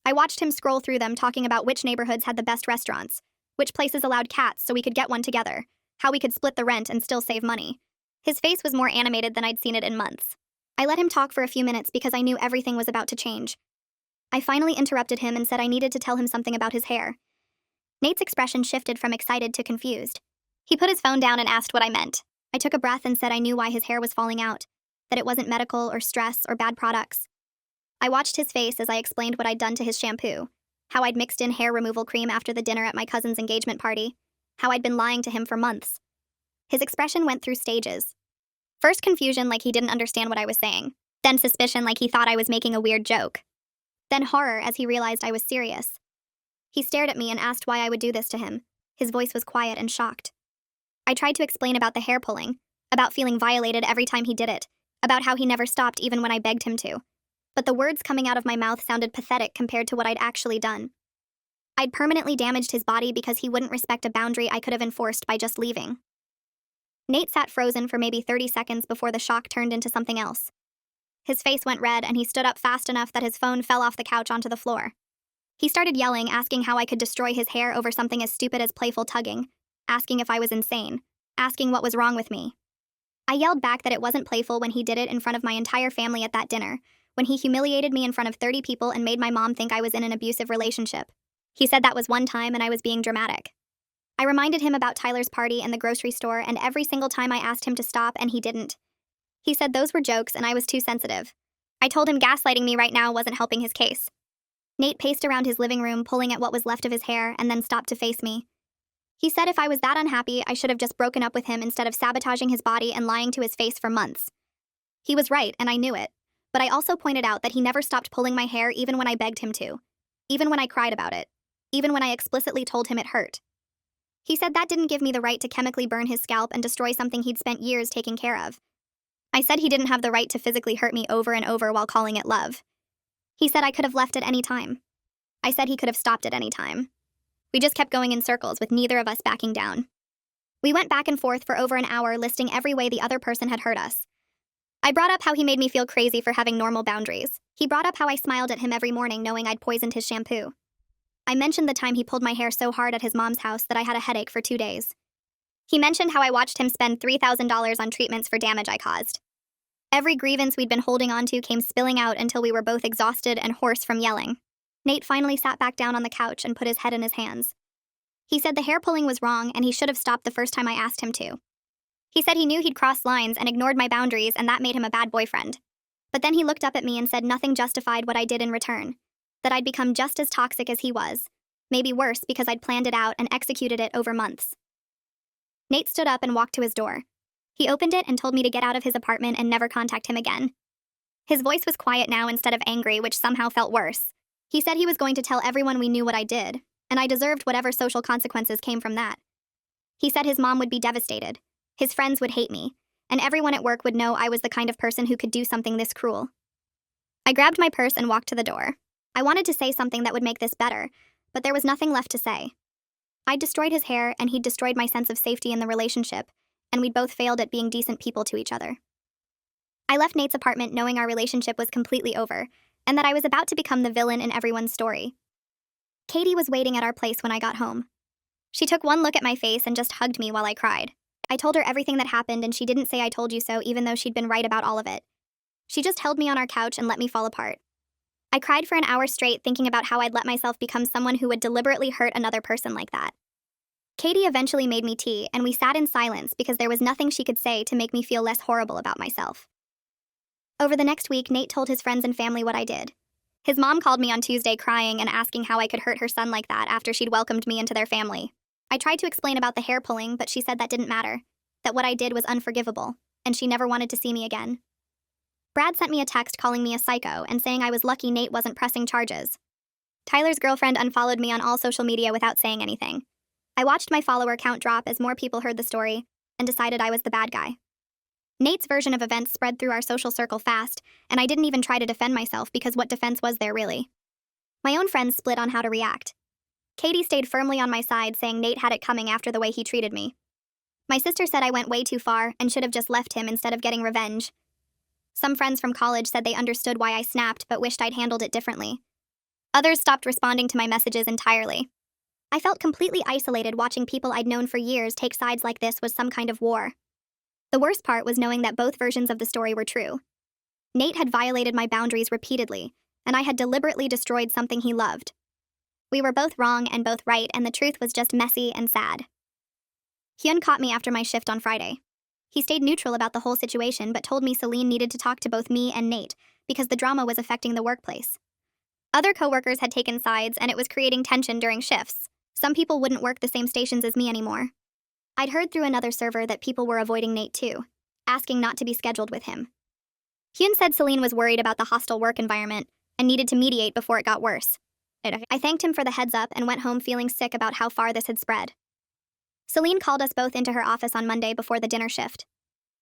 I watched him scroll through them, talking about which neighborhoods had the best restaurants, which places allowed cats so we could get one together, how we could split the rent and still save money. His face was more animated than I'd seen it in months. I let him talk for a few minutes because I knew everything was about to change. I finally interrupted him and said I needed to tell him something about his hair. Nate's expression shifted from excited to confused. He put his phone down and asked what I meant. I took a breath and said I knew why his hair was falling out, that it wasn't medical or stress or bad products. I watched his face as I explained what I'd done to his shampoo, how I'd mixed in hair removal cream after the dinner at my cousin's engagement party, how I'd been lying to him for months. His expression went through stages. First confusion, like he didn't understand what I was saying. Then suspicion, like he thought I was making a weird joke. Then horror as he realized I was serious. He stared at me and asked why I would do this to him. His voice was quiet and shocked. I tried to explain about the hair pulling, about feeling violated every time he did it, about how he never stopped even when I begged him to. But the words coming out of my mouth sounded pathetic compared to what I'd actually done. I'd permanently damaged his body because he wouldn't respect a boundary I could have enforced by just leaving. Nate sat frozen for maybe 30 seconds before the shock turned into something else. His face went red and he stood up fast enough that his phone fell off the couch onto the floor. He started yelling, asking how I could destroy his hair over something as stupid as playful tugging, asking if I was insane, asking what was wrong with me. I yelled back that it wasn't playful when he did it in front of my entire family at that dinner, when he humiliated me in front of 30 people and made my mom think I was in an abusive relationship. He said that was one time and I was being dramatic. I reminded him about Tyler's party and the grocery store, and every single time I asked him to stop and he didn't. He said those were jokes and I was too sensitive. I told him gaslighting me right now wasn't helping his case. Nate paced around his living room, pulling at what was left of his hair, and then stopped to face me. He said if I was that unhappy, I should have just broken up with him instead of sabotaging his body and lying to his face for months. He was right, and I knew it, but I also pointed out that he never stopped pulling my hair even when I begged him to, even when I cried about it, even when I explicitly told him it hurt. He said that didn't give me the right to chemically burn his scalp and destroy something he'd spent years taking care of. I said he didn't have the right to physically hurt me over and over while calling it love. He said I could have left at any time. I said he could have stopped at any time. We just kept going in circles with neither of us backing down. We went back and forth for over an hour, listing every way the other person had hurt us. I brought up how he made me feel crazy for having normal boundaries. He brought up how I smiled at him every morning knowing I'd poisoned his shampoo. I mentioned the time he pulled my hair so hard at his mom's house that I had a headache for 2 days. He mentioned how I watched him spend $3,000 on treatments for damage I caused. Every grievance we'd been holding on to came spilling out until we were both exhausted and hoarse from yelling. Nate finally sat back down on the couch and put his head in his hands. He said the hair pulling was wrong and he should have stopped the first time I asked him to. He said he knew he'd crossed lines and ignored my boundaries, and that made him a bad boyfriend. But then he looked up at me and said nothing justified what I did in return, that I'd become just as toxic as he was, maybe worse because I'd planned it out and executed it over months. Nate stood up and walked to his door. He opened it and told me to get out of his apartment and never contact him again. His voice was quiet now instead of angry, which somehow felt worse. He said he was going to tell everyone we knew what I did, and I deserved whatever social consequences came from that. He said his mom would be devastated, his friends would hate me, and everyone at work would know I was the kind of person who could do something this cruel. I grabbed my purse and walked to the door. I wanted to say something that would make this better, but there was nothing left to say. I'd destroyed his hair, and he'd destroyed my sense of safety in the relationship, and we'd both failed at being decent people to each other. I left Nate's apartment knowing our relationship was completely over, and that I was about to become the villain in everyone's story. Katie was waiting at our place when I got home. She took one look at my face and just hugged me while I cried. I told her everything that happened, and she didn't say I told you so, even though she'd been right about all of it. She just held me on our couch and let me fall apart. I cried for an hour straight, thinking about how I'd let myself become someone who would deliberately hurt another person like that. Katie eventually made me tea, and we sat in silence because there was nothing she could say to make me feel less horrible about myself. Over the next week, Nate told his friends and family what I did. His mom called me on Tuesday crying and asking how I could hurt her son like that after she'd welcomed me into their family. I tried to explain about the hair pulling, but she said that didn't matter, that what I did was unforgivable, and she never wanted to see me again. Brad sent me a text calling me a psycho and saying I was lucky Nate wasn't pressing charges. Tyler's girlfriend unfollowed me on all social media without saying anything. I watched my follower count drop as more people heard the story and decided I was the bad guy. Nate's version of events spread through our social circle fast, and I didn't even try to defend myself because what defense was there really? My own friends split on how to react. Katie stayed firmly on my side, saying Nate had it coming after the way he treated me. My sister said I went way too far and should have just left him instead of getting revenge. Some friends from college said they understood why I snapped but wished I'd handled it differently. Others stopped responding to my messages entirely. I felt completely isolated watching people I'd known for years take sides like this was some kind of war. The worst part was knowing that both versions of the story were true. Nate had violated my boundaries repeatedly, and I had deliberately destroyed something he loved. We were both wrong and both right, and the truth was just messy and sad. Hyun caught me after my shift on Friday. He stayed neutral about the whole situation but told me Celine needed to talk to both me and Nate because the drama was affecting the workplace. Other coworkers had taken sides and it was creating tension during shifts. Some people wouldn't work the same stations as me anymore. I'd heard through another server that people were avoiding Nate too, asking not to be scheduled with him. Hyun said Celine was worried about the hostile work environment and needed to mediate before it got worse. I thanked him for the heads up and went home feeling sick about how far this had spread. Celine called us both into her office on Monday before the dinner shift.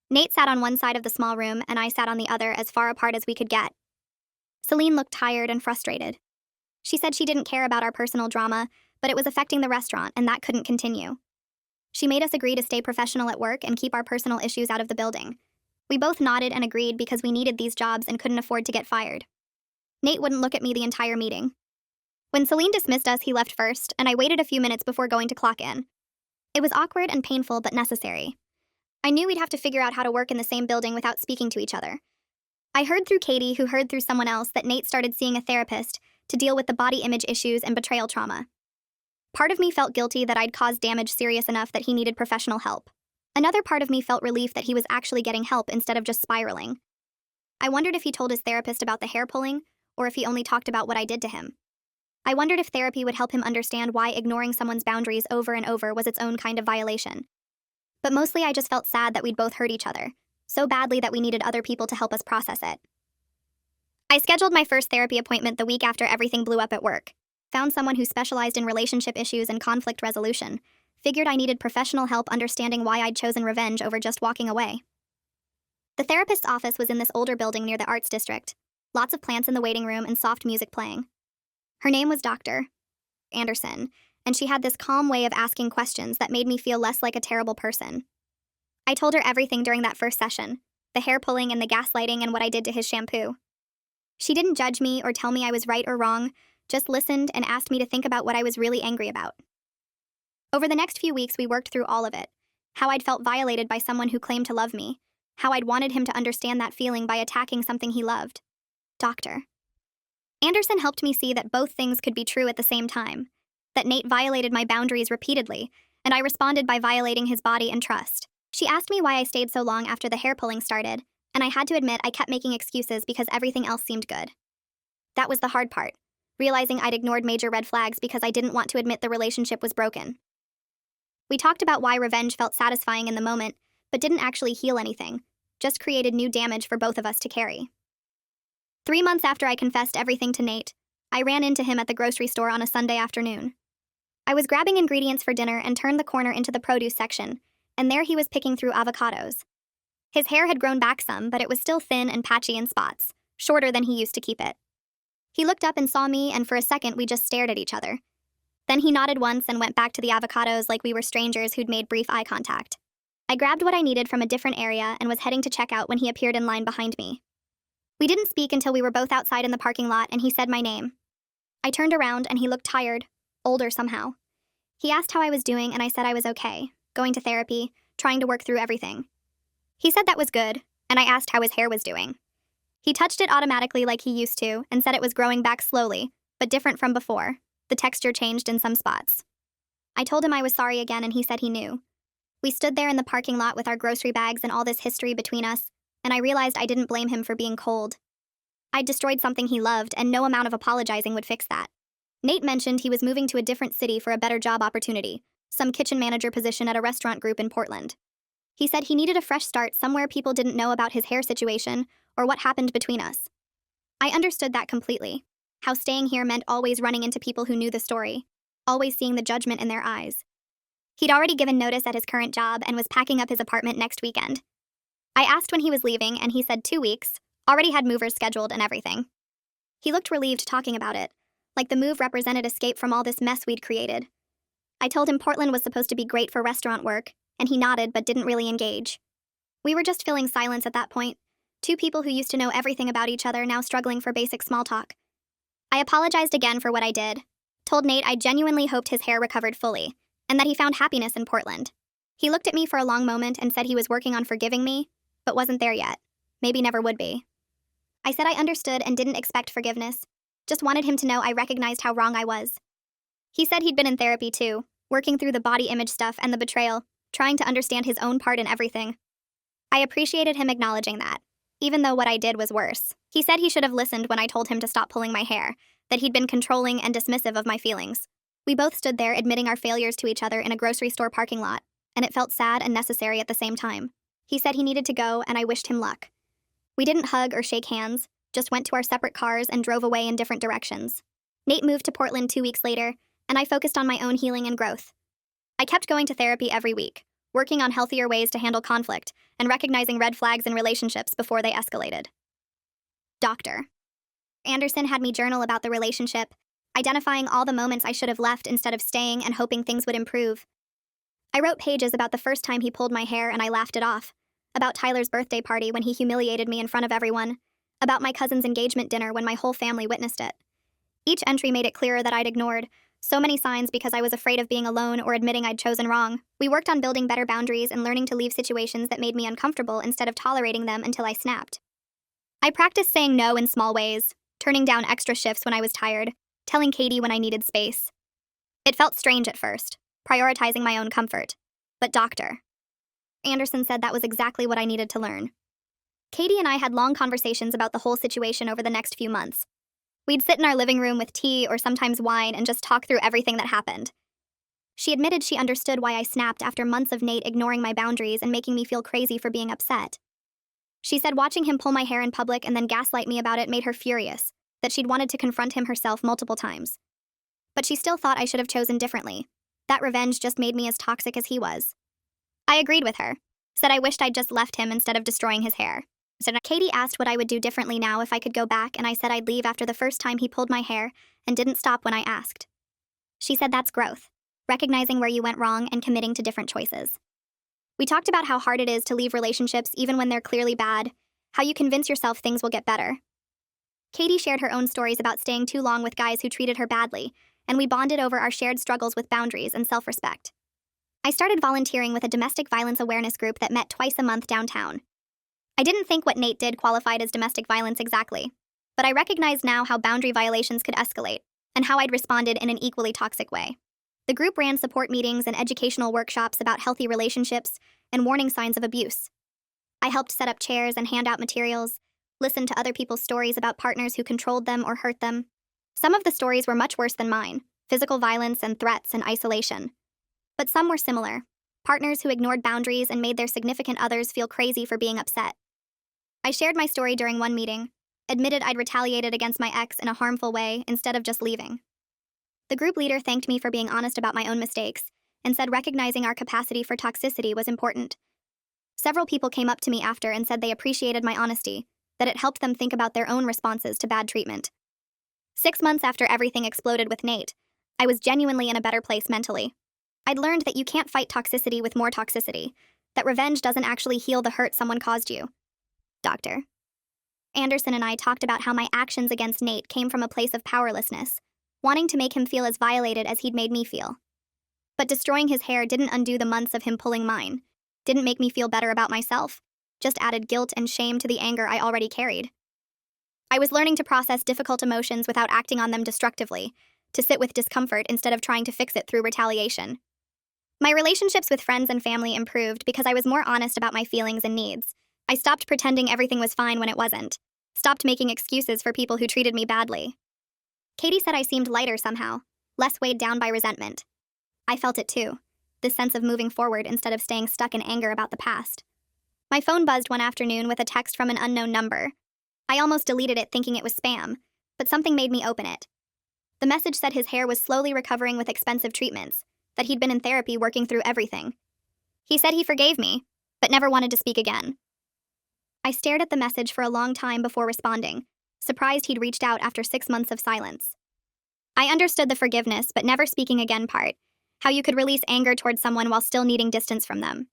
Nate sat on one side of the small room and I sat on the other as far apart as we could get. Celine looked tired and frustrated. She said she didn't care about our personal drama, but it was affecting the restaurant and that couldn't continue. She made us agree to stay professional at work and keep our personal issues out of the building. We both nodded and agreed because we needed these jobs and couldn't afford to get fired. Nate wouldn't look at me the entire meeting. When Celine dismissed us, he left first, and I waited a few minutes before going to clock in. It was awkward and painful, but necessary. I knew we'd have to figure out how to work in the same building without speaking to each other. I heard through Katie, who heard through someone else, that Nate started seeing a therapist to deal with the body image issues and betrayal trauma. Part of me felt guilty that I'd caused damage serious enough that he needed professional help. Another part of me felt relief that he was actually getting help instead of just spiraling. I wondered if he told his therapist about the hair pulling, or if he only talked about what I did to him. I wondered if therapy would help him understand why ignoring someone's boundaries over and over was its own kind of violation. But mostly I just felt sad that we'd both hurt each other, so badly that we needed other people to help us process it. I scheduled my first therapy appointment the week after everything blew up at work. Found someone who specialized in relationship issues and conflict resolution. Figured I needed professional help understanding why I'd chosen revenge over just walking away. The therapist's office was in this older building near the arts district. Lots of plants in the waiting room and soft music playing. Her name was Dr. Anderson, and she had this calm way of asking questions that made me feel less like a terrible person. I told her everything during that first session, the hair pulling and the gaslighting and what I did to his shampoo. She didn't judge me or tell me I was right or wrong, just listened and asked me to think about what I was really angry about. Over the next few weeks, we worked through all of it. How I'd felt violated by someone who claimed to love me. How I'd wanted him to understand that feeling by attacking something he loved. Dr. Anderson helped me see that both things could be true at the same time. That Nate violated my boundaries repeatedly, and I responded by violating his body and trust. She asked me why I stayed so long after the hair pulling started, and I had to admit I kept making excuses because everything else seemed good. That was the hard part, realizing I'd ignored major red flags because I didn't want to admit the relationship was broken. We talked about why revenge felt satisfying in the moment, but didn't actually heal anything, just created new damage for both of us to carry. 3 months after I confessed everything to Nate, I ran into him at the grocery store on a Sunday afternoon. I was grabbing ingredients for dinner and turned the corner into the produce section, and there he was picking through avocados. His hair had grown back some, but it was still thin and patchy in spots, shorter than he used to keep it. He looked up and saw me, and for a second we just stared at each other. Then he nodded once and went back to the avocados like we were strangers who'd made brief eye contact. I grabbed what I needed from a different area and was heading to check out when he appeared in line behind me. We didn't speak until we were both outside in the parking lot and he said my name. I turned around and he looked tired, older somehow. He asked how I was doing and I said I was okay, going to therapy, trying to work through everything. He said that was good, and I asked how his hair was doing. He touched it automatically like he used to and said it was growing back slowly, but different from before. The texture changed in some spots. I told him I was sorry again and he said he knew. We stood there in the parking lot with our grocery bags and all this history between us, and I realized I didn't blame him for being cold. I'd destroyed something he loved, and no amount of apologizing would fix that. Nate mentioned he was moving to a different city for a better job opportunity, some kitchen manager position at a restaurant group in Portland. He said he needed a fresh start somewhere people didn't know about his hair situation or what happened between us. I understood that completely, how staying here meant always running into people who knew the story, always seeing the judgment in their eyes. He'd already given notice at his current job and was packing up his apartment next weekend. I asked when he was leaving, and he said 2 weeks, already had movers scheduled and everything. He looked relieved talking about it, like the move represented escape from all this mess we'd created. I told him Portland was supposed to be great for restaurant work, and he nodded but didn't really engage. We were just filling silence at that point, two people who used to know everything about each other now struggling for basic small talk. I apologized again for what I did, told Nate I genuinely hoped his hair recovered fully, and that he found happiness in Portland. He looked at me for a long moment and said he was working on forgiving me, but wasn't there yet. Maybe never would be. I said I understood and didn't expect forgiveness, just wanted him to know I recognized how wrong I was. He said he'd been in therapy too, working through the body image stuff and the betrayal, trying to understand his own part in everything. I appreciated him acknowledging that, even though what I did was worse. He said he should have listened when I told him to stop pulling my hair, that he'd been controlling and dismissive of my feelings. We both stood there admitting our failures to each other in a grocery store parking lot, and it felt sad and necessary at the same time. He said he needed to go, and I wished him luck. We didn't hug or shake hands, just went to our separate cars and drove away in different directions. Nate moved to Portland 2 weeks later, and I focused on my own healing and growth. I kept going to therapy every week, working on healthier ways to handle conflict and recognizing red flags in relationships before they escalated. Doctor. Anderson had me journal about the relationship, identifying all the moments I should have left instead of staying and hoping things would improve. I wrote pages about the first time he pulled my hair and I laughed it off, about Tyler's birthday party when he humiliated me in front of everyone, about my cousin's engagement dinner when my whole family witnessed it. Each entry made it clearer that I'd ignored so many signs because I was afraid of being alone or admitting I'd chosen wrong. We worked on building better boundaries and learning to leave situations that made me uncomfortable instead of tolerating them until I snapped. I practiced saying no in small ways, turning down extra shifts when I was tired, telling Katie when I needed space. It felt strange at first, prioritizing my own comfort. But Dr. Anderson said that was exactly what I needed to learn. Katie and I had long conversations about the whole situation over the next few months. We'd sit in our living room with tea or sometimes wine and just talk through everything that happened. She admitted she understood why I snapped after months of Nate ignoring my boundaries and making me feel crazy for being upset. She said watching him pull my hair in public and then gaslight me about it made her furious, that she'd wanted to confront him herself multiple times. But she still thought I should have chosen differently. That revenge just made me as toxic as he was. I agreed with her, said I wished I'd just left him instead of destroying his hair. So Katie asked what I would do differently now if I could go back, and I said I'd leave after the first time he pulled my hair and didn't stop when I asked. She said that's growth, recognizing where you went wrong and committing to different choices. We talked about how hard it is to leave relationships even when they're clearly bad, how you convince yourself things will get better. Katie shared her own stories about staying too long with guys who treated her badly, and we bonded over our shared struggles with boundaries and self-respect. I started volunteering with a domestic violence awareness group that met twice a month downtown. I didn't think what Nate did qualified as domestic violence exactly, but I recognize now how boundary violations could escalate, and how I'd responded in an equally toxic way. The group ran support meetings and educational workshops about healthy relationships and warning signs of abuse. I helped set up chairs and hand out materials, listened to other people's stories about partners who controlled them or hurt them. Some of the stories were much worse than mine, physical violence and threats and isolation. But some were similar, partners who ignored boundaries and made their significant others feel crazy for being upset. I shared my story during one meeting, admitted I'd retaliated against my ex in a harmful way instead of just leaving. The group leader thanked me for being honest about my own mistakes and said recognizing our capacity for toxicity was important. Several people came up to me after and said they appreciated my honesty, that it helped them think about their own responses to bad treatment. 6 months after everything exploded with Nate, I was genuinely in a better place mentally. I'd learned that you can't fight toxicity with more toxicity, that revenge doesn't actually heal the hurt someone caused you. Dr. Anderson and I talked about how my actions against Nate came from a place of powerlessness, wanting to make him feel as violated as he'd made me feel. But destroying his hair didn't undo the months of him pulling mine, didn't make me feel better about myself, just added guilt and shame to the anger I already carried. I was learning to process difficult emotions without acting on them destructively, to sit with discomfort instead of trying to fix it through retaliation. My relationships with friends and family improved because I was more honest about my feelings and needs. I stopped pretending everything was fine when it wasn't, stopped making excuses for people who treated me badly. Katie said I seemed lighter somehow, less weighed down by resentment. I felt it too, this sense of moving forward instead of staying stuck in anger about the past. My phone buzzed one afternoon with a text from an unknown number. I almost deleted it thinking it was spam, but something made me open it. The message said his hair was slowly recovering with expensive treatments, that he'd been in therapy working through everything. He said he forgave me, but never wanted to speak again. I stared at the message for a long time before responding, surprised he'd reached out after 6 months of silence. I understood the forgiveness but never speaking again part, how you could release anger towards someone while still needing distance from them.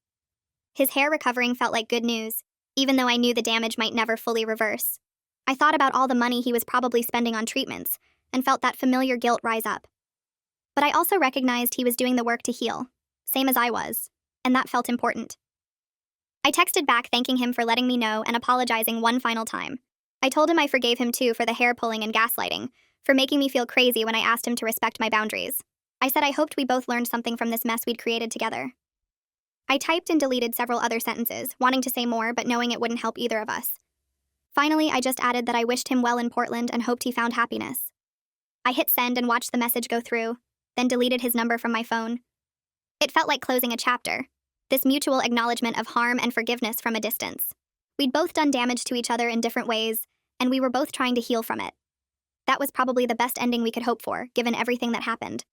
His hair recovering felt like good news, even though I knew the damage might never fully reverse. I thought about all the money he was probably spending on treatments, and felt that familiar guilt rise up. But I also recognized he was doing the work to heal, same as I was, and that felt important. I texted back thanking him for letting me know and apologizing one final time. I told him I forgave him too for the hair pulling and gaslighting, for making me feel crazy when I asked him to respect my boundaries. I said I hoped we both learned something from this mess we'd created together. I typed and deleted several other sentences, wanting to say more but knowing it wouldn't help either of us. Finally, I just added that I wished him well in Portland and hoped he found happiness. I hit send and watched the message go through. then deleted his number from my phone. It felt like closing a chapter, this mutual acknowledgement of harm and forgiveness from a distance. We'd both done damage to each other in different ways, and we were both trying to heal from it. That was probably the best ending we could hope for, given everything that happened.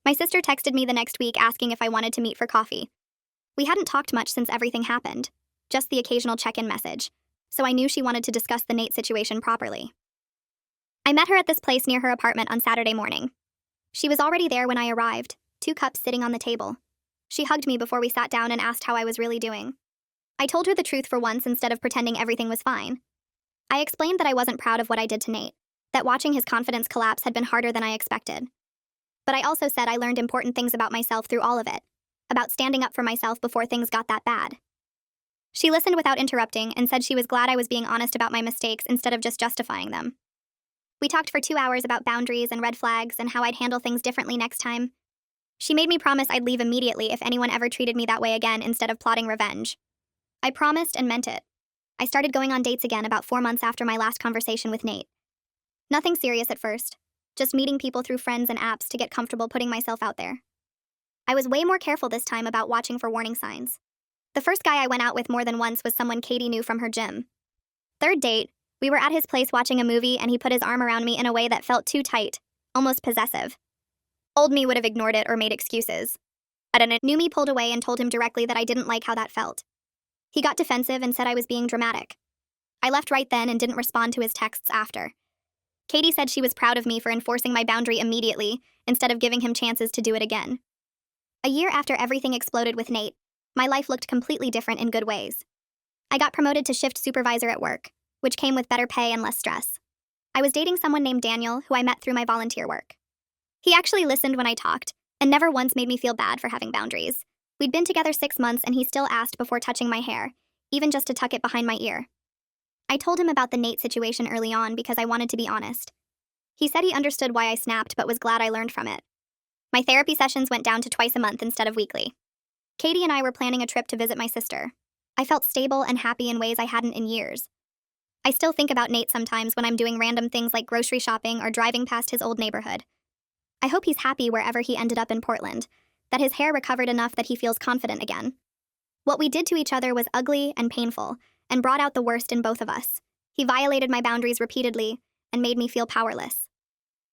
My sister texted me the next week asking if I wanted to meet for coffee. We hadn't talked much since everything happened, just the occasional check-in message, so I knew she wanted to discuss the Nate situation properly. I met her at this place near her apartment on Saturday morning. She was already there when I arrived, 2 cups sitting on the table. She hugged me before we sat down and asked how I was really doing. I told her the truth for once instead of pretending everything was fine. I explained that I wasn't proud of what I did to Nate, that watching his confidence collapse had been harder than I expected. But I also said I learned important things about myself through all of it, about standing up for myself before things got that bad. She listened without interrupting and said she was glad I was being honest about my mistakes instead of just justifying them. We talked for 2 hours about boundaries and red flags and how I'd handle things differently next time. She made me promise I'd leave immediately if anyone ever treated me that way again instead of plotting revenge. I promised and meant it. I started going on dates again about 4 months after my last conversation with Nate. Nothing serious at first, just meeting people through friends and apps to get comfortable putting myself out there. I was way more careful this time about watching for warning signs. The first guy I went out with more than once was someone Katie knew from her gym. Third date, we were at his place watching a movie and he put his arm around me in a way that felt too tight, almost possessive. Old me would have ignored it or made excuses. But new me pulled away and told him directly that I didn't like how that felt. He got defensive and said I was being dramatic. I left right then and didn't respond to his texts after. Katie said she was proud of me for enforcing my boundary immediately instead of giving him chances to do it again. A year after everything exploded with Nate, my life looked completely different in good ways. I got promoted to shift supervisor at work, which came with better pay and less stress. I was dating someone named Daniel, who I met through my volunteer work. He actually listened when I talked, and never once made me feel bad for having boundaries. We'd been together 6 months and he still asked before touching my hair, even just to tuck it behind my ear. I told him about the Nate situation early on because I wanted to be honest. He said he understood why I snapped but was glad I learned from it. My therapy sessions went down to twice a month instead of weekly. Katie and I were planning a trip to visit my sister. I felt stable and happy in ways I hadn't in years. I still think about Nate sometimes when I'm doing random things like grocery shopping or driving past his old neighborhood. I hope he's happy wherever he ended up in Portland, that his hair recovered enough that he feels confident again. What we did to each other was ugly and painful, and brought out the worst in both of us. He violated my boundaries repeatedly, and made me feel powerless.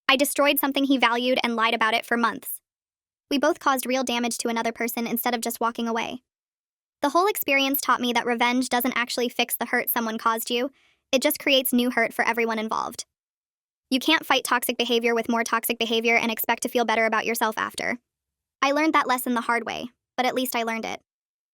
I destroyed something he valued and lied about it for months. We both caused real damage to another person instead of just walking away. The whole experience taught me that revenge doesn't actually fix the hurt someone caused you, it just creates new hurt for everyone involved. You can't fight toxic behavior with more toxic behavior and expect to feel better about yourself after. I learned that lesson the hard way, but at least I learned it.